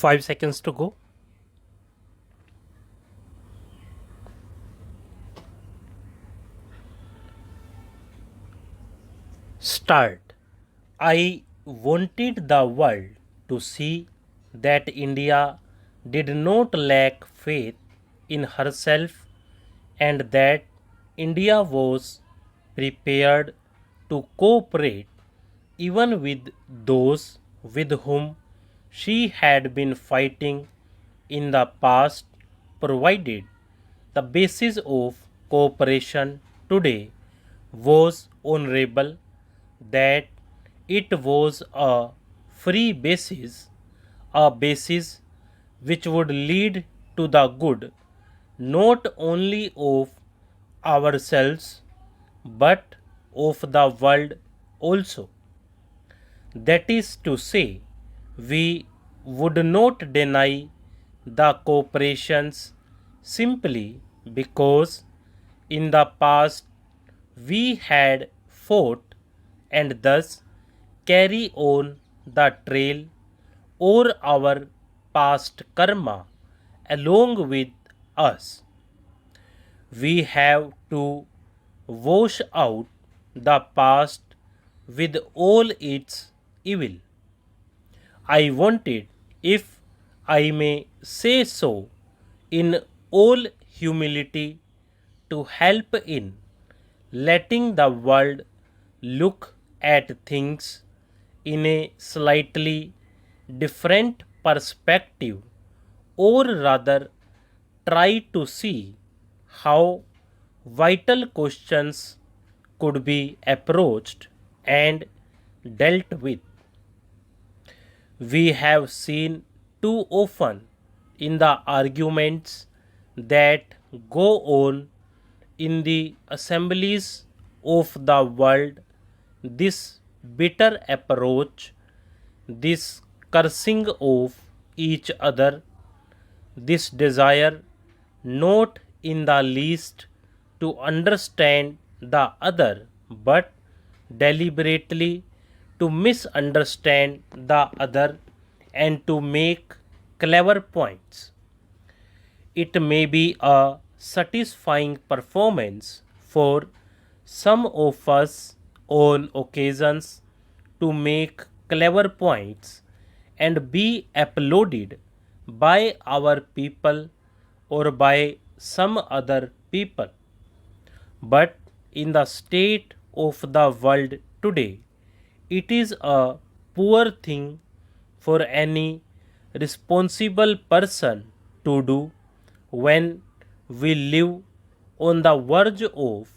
5 seconds to go. Start. I wanted the world to see that India did not lack faith in herself and that India was prepared to cooperate even with those with whom she had been fighting in the past, provided the basis of cooperation today was honorable, that it was a free basis, a basis which would lead to the good not only of ourselves but of the world also. That is to say, we would not deny the cooperations simply because in the past we had fought and thus carry on the trail or our past karma along with us. We have to wash out the past with all its evil. I wanted, if I may say so, in all humility, to help in letting the world look at things in a slightly different perspective, or rather, try to see how vital questions could be approached and dealt with. We have seen too often in the arguments that go on in the assemblies of the world this bitter approach, this cursing of each other, this desire not in the least to understand the other but deliberately to misunderstand the other and to make clever points. It may be a satisfying performance for some of us on occasions to make clever points and be applauded by our people or by some other people. But in the state of the world today, it is a poor thing for any responsible person to do when we live on the verge of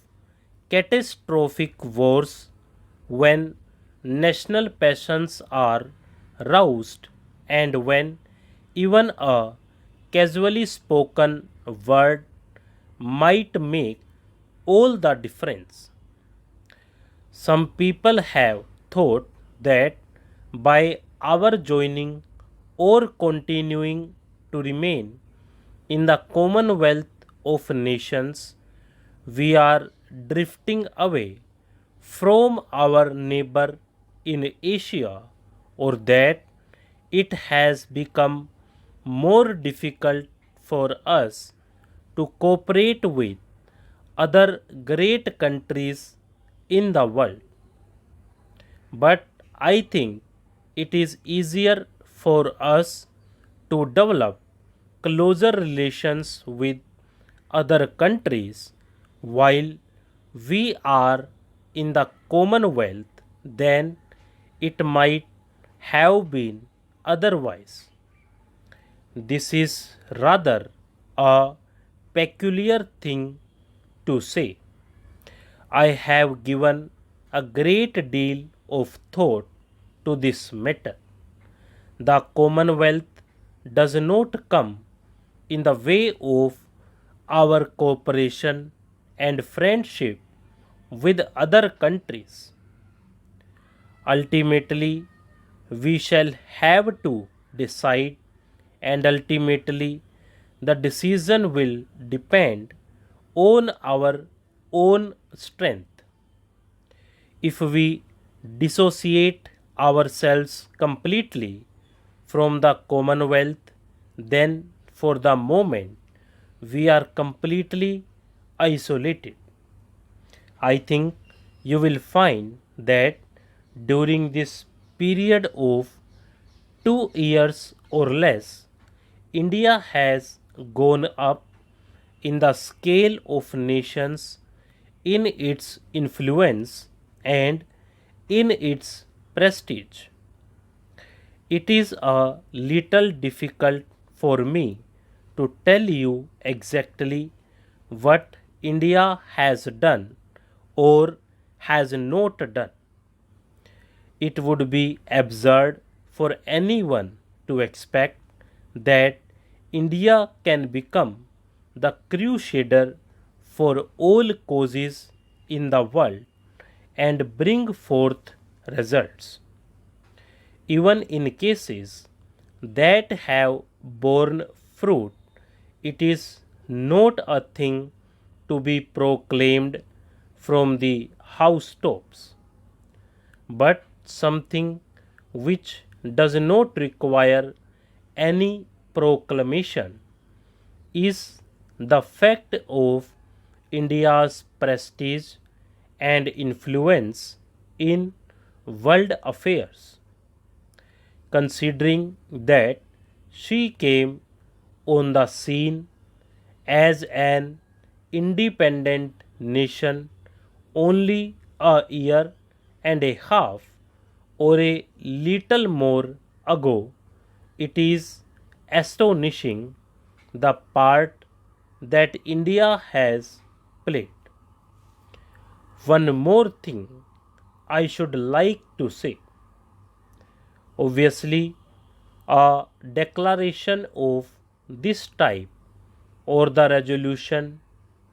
catastrophic wars, when national passions are roused, and when even a casually spoken word might make all the difference. Some people have thought that by our joining or continuing to remain in the Commonwealth of Nations, we are drifting away from our neighbor in Asia, or that it has become more difficult for us to cooperate with other great countries in the world. But I think it is easier for us to develop closer relations with other countries while we are in the Commonwealth than it might have been otherwise. This is rather a peculiar thing to say. I have given a great deal of thought to this matter. The Commonwealth does not come in the way of our cooperation and friendship with other countries. Ultimately, we shall have to decide, and ultimately, the decision will depend on our own strength. If we dissociate ourselves completely from the Commonwealth, then for the moment we are completely isolated. I think you will find that during this period of 2 years or less, India has gone up in the scale of nations, in its influence, and in its prestige. It is a little difficult for me to tell you exactly what India has done or has not done. It would be absurd for anyone to expect that India can become the crusader for all causes in the world and bring forth results. Even in cases that have borne fruit, it is not a thing to be proclaimed from the housetops, but something which does not require any proclamation is the fact of India's prestige and influence in world affairs. Considering that she came on the scene as an independent nation only a year and a half or a little more ago, it is astonishing the part that India has played. One more thing I should like to say. Obviously, a declaration of this type or the resolution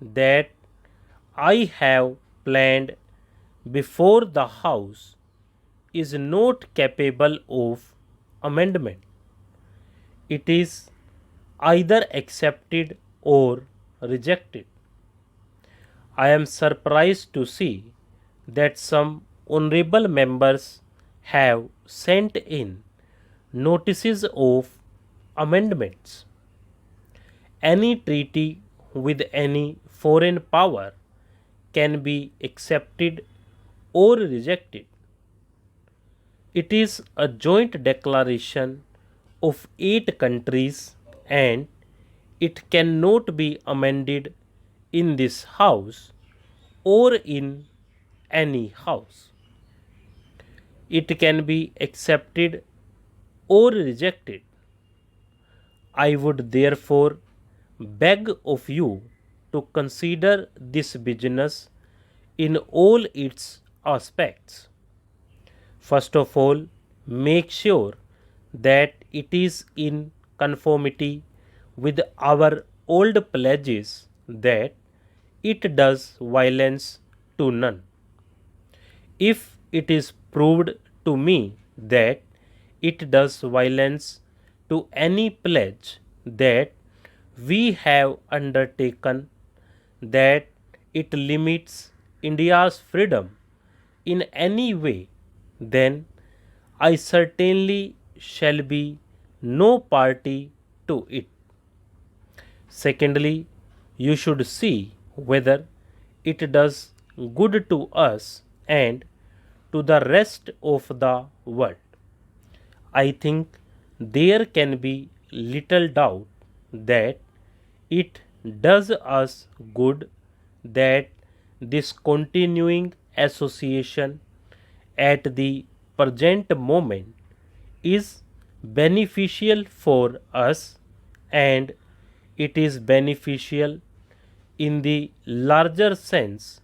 that I have planned before the House is not capable of amendment. It is either accepted or rejected. I am surprised to see that some honorable members have sent in notices of amendments. Any treaty with any foreign power can be accepted or rejected. It is a joint declaration of 8 countries and it cannot be amended in this house or in any house. It can be accepted or rejected. I would therefore beg of you to consider this business in all its aspects. First of all, make sure that it is in conformity with our old pledges that it does violence to none. If it is proved to me that it does violence to any pledge that we have undertaken, that it limits India's freedom in any way, then I certainly shall be no party to it. Secondly, you should see whether it does good to us and to the rest of the world. I think there can be little doubt that it does us good, that this continuing association at the present moment is beneficial for us and it is beneficial in the larger sense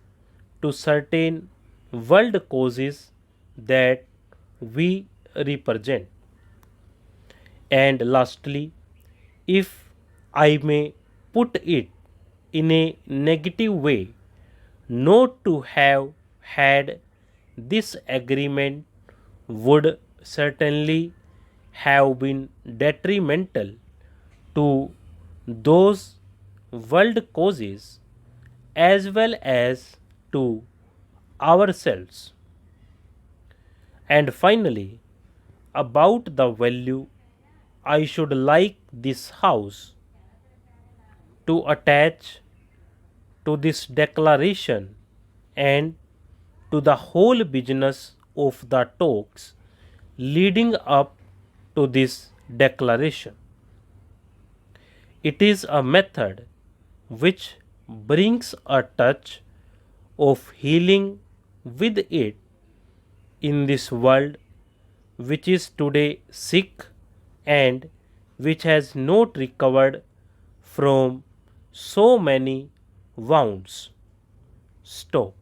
to certain world causes that we represent. And lastly, if I may put it in a negative way, not to have had this agreement would certainly have been detrimental to those world causes as well as to ourselves. And finally, about the value I should like this house to attach to this declaration and to the whole business of the talks leading up to this declaration. It is a method which brings a touch of healing with it in this world which is today sick and which has not recovered from so many wounds. Stop.